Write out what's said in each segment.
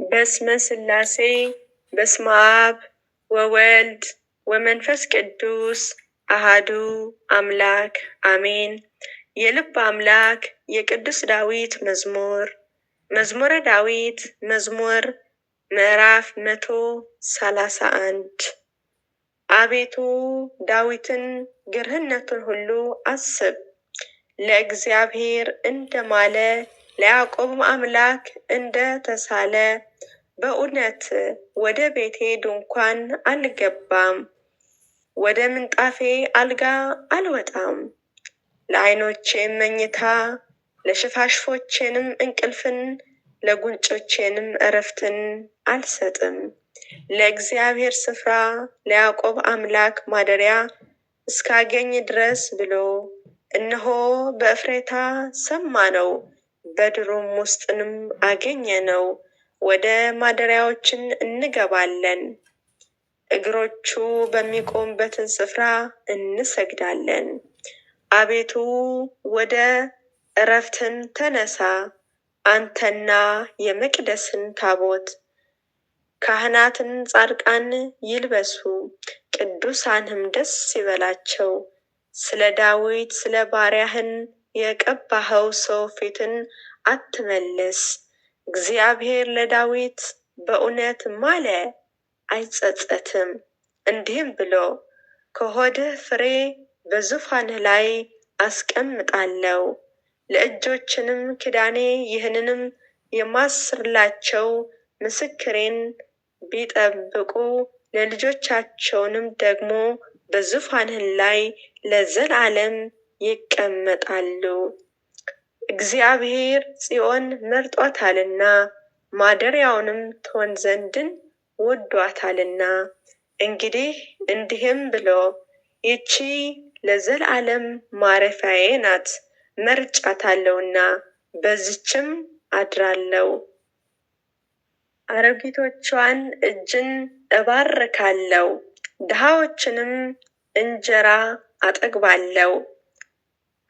በስመ ሥላሴ በስመ አብ ወወልድ ወመንፈስ ቅዱስ አሃዱ አምላክ አሜን። የልብ አምላክ የቅዱስ ዳዊት መዝሙር መዝሙረ ዳዊት መዝሙር ምዕራፍ 131 አቤቱ ዳዊትን ግርህነቱን ሁሉ አስብ። ለእግዚአብሔር እንደማለ ለያዕቆብ አምላክ እንደ ተሳለ በእውነት ወደ ቤቴ ድንኳን አልገባም፣ ወደ ምንጣፌ አልጋ አልወጣም። ለዓይኖቼም መኝታ ለሽፋሽፎቼንም እንቅልፍን ለጉንጮቼንም እረፍትን አልሰጥም። ለእግዚአብሔር ስፍራ ለያዕቆብ አምላክ ማደሪያ እስካገኝ ድረስ ብሎ እነሆ በእፍሬታ ሰማነው፣ በድሩም ውስጥንም አገኘነው። ወደ ማደሪያዎችን እንገባለን፣ እግሮቹ በሚቆሙበትን ስፍራ እንሰግዳለን። አቤቱ ወደ እረፍትን ተነሳ፣ አንተና የመቅደስን ታቦት። ካህናትን ጻድቃን ይልበሱ፣ ቅዱሳንም ደስ ይበላቸው። ስለ ዳዊት ስለ ባሪያህን የቀባኸው ሰው ፊትን አትመልስ። እግዚአብሔር ለዳዊት በእውነት ማለ፣ አይጸጸትም። እንዲህም ብሎ ከሆድህ ፍሬ በዙፋንህ ላይ አስቀምጣለሁ። ለእጆችንም ኪዳኔ ይህንንም የማስርላቸው ምስክሬን ቢጠብቁ ለልጆቻቸውንም ደግሞ በዙፋንህ ላይ ለዘላለም ይቀመጣሉ። እግዚአብሔር ጽዮን መርጧታልና ማደሪያውንም ትሆን ዘንድን ወዷታልና። እንግዲህ እንዲህም ብሎ ይህች ለዘላለም ማረፊያዬ ናት፣ መርጫታለሁና በዚችም አድራለሁ። አሮጊቶቿን እጅን እባርካለሁ፣ ድሃዎችንም እንጀራ አጠግባለሁ።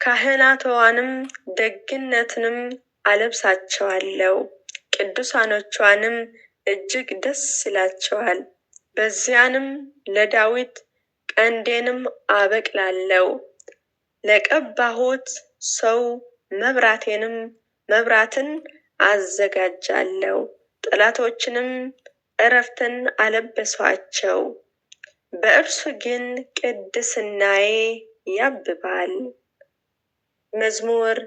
ካህናትዋንም ደግነትንም አለብሳቸዋለሁ፣ ቅዱሳኖቿንም እጅግ ደስ ይላቸዋል። በዚያንም ለዳዊት ቀንዴንም አበቅላለሁ፣ ለቀባሁት ሰው መብራትን አዘጋጃለሁ። ጠላቶችንም እረፍትን አለበሷቸው፣ በእርሱ ግን ቅድስናዬ ያብባል። መዝሙር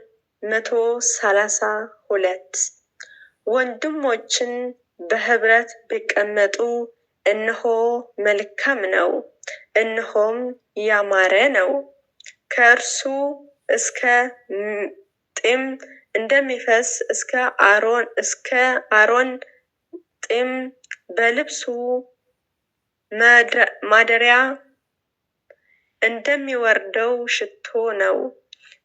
132 ወንድሞችን በህብረት ቢቀመጡ እነሆ መልካም ነው፣ እነሆም ያማረ ነው። ከእርሱ እስከ ጢም እንደሚፈስ እስከ አሮን ጢም በልብሱ ማደሪያ እንደሚወርደው ሽቶ ነው።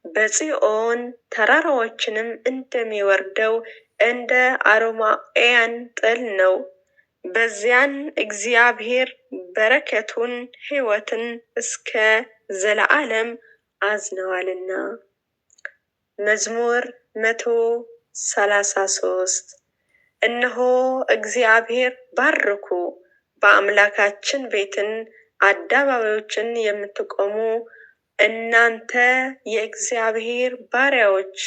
በጽዮን ተራራዎችንም እንደሚወርደው እንደ አሮማኤያን ጥል ነው። በዚያን እግዚአብሔር በረከቱን ሕይወትን እስከ ዘለዓለም አዝነዋልና። መዝሙር 133 እነሆ እግዚአብሔር ባርኩ፣ በአምላካችን ቤትን አደባባዮችን የምትቆሙ እናንተ የእግዚአብሔር ባሪያዎች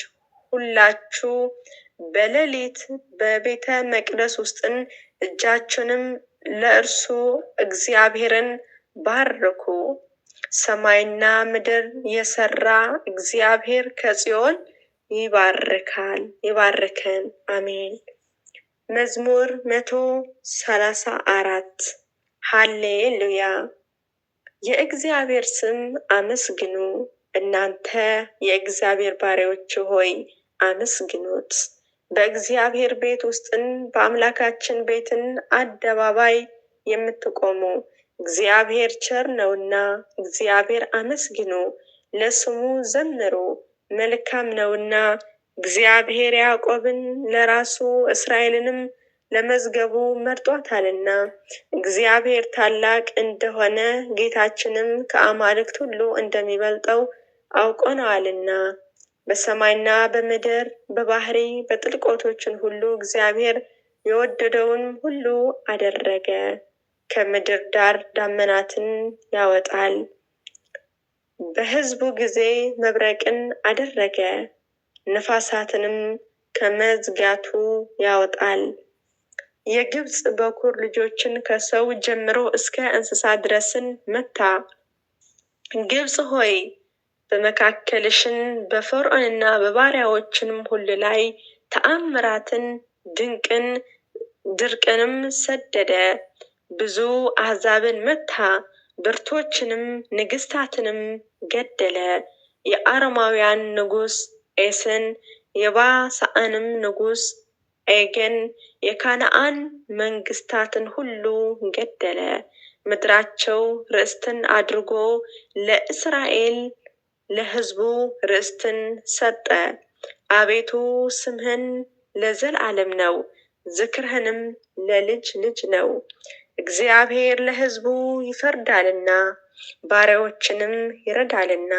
ሁላችሁ፣ በሌሊት በቤተ መቅደስ ውስጥን እጃችሁንም ለእርሱ እግዚአብሔርን ባርኩ። ሰማይና ምድር የሰራ እግዚአብሔር ከጽዮን ይባርከን። አሜን። መዝሙር 134 ሃሌሉያ። የእግዚአብሔር ስም አመስግኑ፣ እናንተ የእግዚአብሔር ባሪያዎች ሆይ አመስግኑት። በእግዚአብሔር ቤት ውስጥን በአምላካችን ቤትን አደባባይ የምትቆሙ እግዚአብሔር ቸር ነውና እግዚአብሔር አመስግኑ፣ ለስሙ ዘምሩ፣ መልካም ነውና። እግዚአብሔር ያዕቆብን ለራሱ እስራኤልንም ለመዝገቡ መርጧታልና። እግዚአብሔር ታላቅ እንደሆነ ጌታችንም ከአማልክት ሁሉ እንደሚበልጠው አውቀነዋልና። በሰማይና በምድር በባህሪ በጥልቆቶችን ሁሉ እግዚአብሔር የወደደውን ሁሉ አደረገ። ከምድር ዳር ደመናትን ያወጣል። በሕዝቡ ጊዜ መብረቅን አደረገ። ነፋሳትንም ከመዝጋቱ ያወጣል። የግብፅ በኩር ልጆችን ከሰው ጀምሮ እስከ እንስሳ ድረስን መታ። ግብፅ ሆይ በመካከልሽን በፈርዖንና በባሪያዎችንም ሁሉ ላይ ተአምራትን ድርቅንም ሰደደ። ብዙ አሕዛብን መታ፣ ብርቶችንም ንግሥታትንም ገደለ። የአረማውያን ንጉሥ ኤስን፣ የባሳንም ንጉሥ ዔግን፣ የከነዓን መንግሥታትን ሁሉ ገደለ። ምድራቸው ርስትን አድርጎ ለእስራኤል ለሕዝቡ ርስትን ሰጠ። አቤቱ ስምህን ለዘላለም ነው፣ ዝክርህንም ለልጅ ልጅ ነው። እግዚአብሔር ለሕዝቡ ይፈርዳልና ባሪያዎችንም ይረዳልና።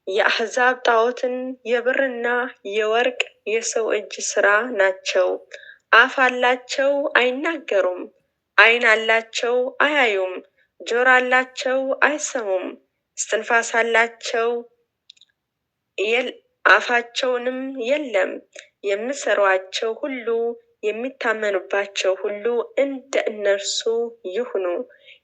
የአሕዛብ ጣዖትን የብርና የወርቅ የሰው እጅ ሥራ ናቸው። አፍ አላቸው አይናገሩም፣ ዓይን አላቸው አያዩም፣ ጆሮ አላቸው አይሰሙም፣ እስትንፋስ አላቸው አፋቸውንም የለም። የሚሠሩአቸው ሁሉ የሚታመኑባቸው ሁሉ እንደ እነርሱ ይሁኑ።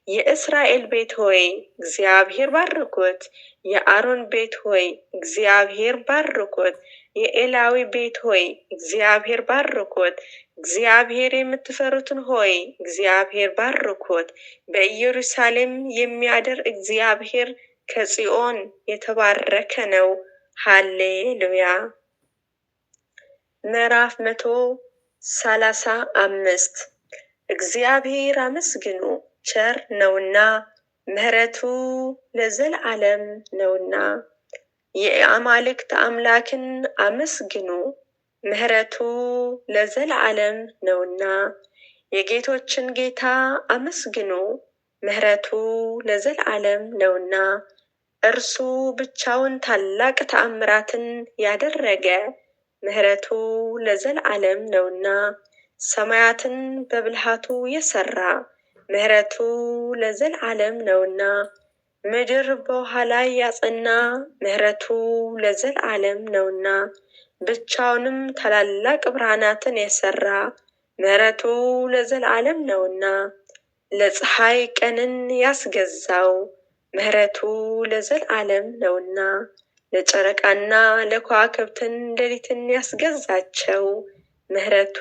የእስራኤል ቤት ሆይ እግዚአብሔር ባርኮት። የአሮን ቤት ሆይ እግዚአብሔር ባርኮት። የኤላዊ ቤት ሆይ እግዚአብሔር ባርኮት። እግዚአብሔር የምትፈሩትን ሆይ እግዚአብሔር ባርኮት። በኢየሩሳሌም የሚያድር እግዚአብሔር ከጽዮን የተባረከ ነው። ሃሌሉያ። ምዕራፍ 135 እግዚአብሔር አመስግኑ፣ ቸር ነውና ምሕረቱ ለዘላለም ነውና። የአማልክት አምላክን አመስግኑ፣ ምሕረቱ ለዘላለም ነውና። የጌቶችን ጌታ አመስግኑ፣ ምሕረቱ ለዘላለም ነውና። እርሱ ብቻውን ታላቅ ተአምራትን ያደረገ፣ ምሕረቱ ለዘላለም ነውና። ሰማያትን በብልሃቱ የሠራ፣ ምሕረቱ ለዘላለም ነውና። ምድር በውኃ ላይ ያጸና፣ ምሕረቱ ለዘላለም ነውና። ብቻውንም ታላላቅ ብርሃናትን የሠራ፣ ምሕረቱ ለዘላለም ነውና። ለፀሐይ ቀንን ያስገዛው፣ ምሕረቱ ለዘላለም ነውና። ለጨረቃና ለከዋክብትን ሌሊትን ያስገዛቸው፣ ምሕረቱ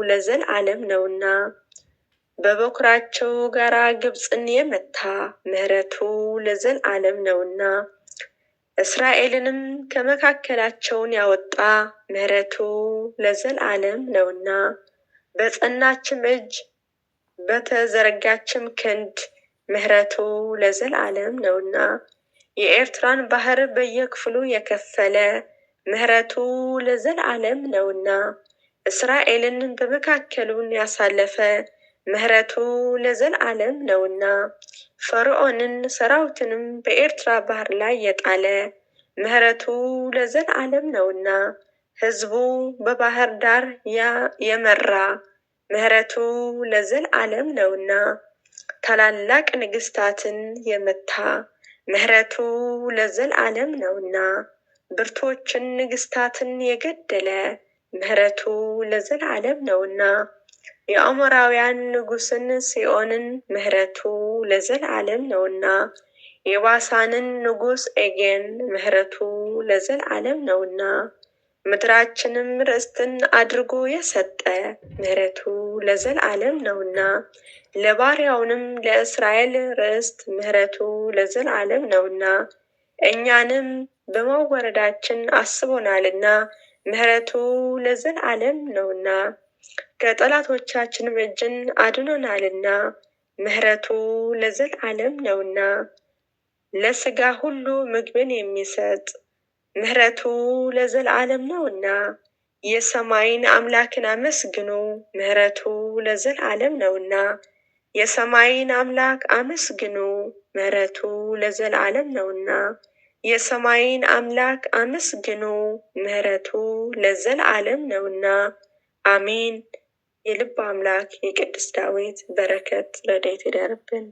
ለዘላለም ነውና። በበኵራቸው ጋር ግብፅን የመታ፣ ምሕረቱ ለዘላለም ነውና። እስራኤልንም ከመካከላቸውን ያወጣ፣ ምሕረቱ ለዘላለም ነውና። በጸናችም እጅ በተዘረጋችም ክንድ፣ ምሕረቱ ለዘላለም ነውና። የኤርትራን ባሕር በየክፍሉ የከፈለ፣ ምሕረቱ ለዘላለም ነውና። እስራኤልን በመካከሉን ያሳለፈ፣ ምሕረቱ ለዘላለም ነውና። ፈርዖንን ሠራዊትንም በኤርትራ ባሕር ላይ የጣለ፣ ምሕረቱ ለዘላለም ነውና። ሕዝቡ በባሕር ዳር የመራ፣ ምሕረቱ ለዘላለም ነውና። ታላላቅ ንግሥታትን የመታ፣ ምሕረቱ ለዘላለም ነውና። ብርቶችን ንግሥታትን የገደለ፣ ምሕረቱ ለዘላለም ነውና። የአሞራውያን ንጉሥን ሴዎንን፣ ምሕረቱ ለዘላለም ነውና። የባሳንን ንጉሥ ዔግን፣ ምሕረቱ ለዘላለም ነውና። ምድራችንም ርስትን አድርጎ የሰጠ፣ ምሕረቱ ለዘላለም ነውና። ለባሪያውንም ለእስራኤል ርስት፣ ምሕረቱ ለዘላለም ነውና። እኛንም በማዋረዳችን አስቦናልና፣ ምሕረቱ ለዘላለም ነውና። ከጠላቶቻችንም እጅን አድኖናልና፣ ምሕረቱ ለዘላለም ነውና። ለሥጋ ሁሉ ምግብን የሚሰጥ፣ ምሕረቱ ለዘላለም ነውና። የሰማይን አምላክን አመስግኑ፣ ምሕረቱ ለዘላለም ነውና። የሰማይን አምላክ አመስግኑ፣ ምሕረቱ ለዘላለም ነውና። የሰማይን አምላክ አመስግኑ፣ ምሕረቱ ለዘላለም ነውና። አሜን። የልብ አምላክ የቅዱስ ዳዊት በረከት ረድኤት ይደርብን።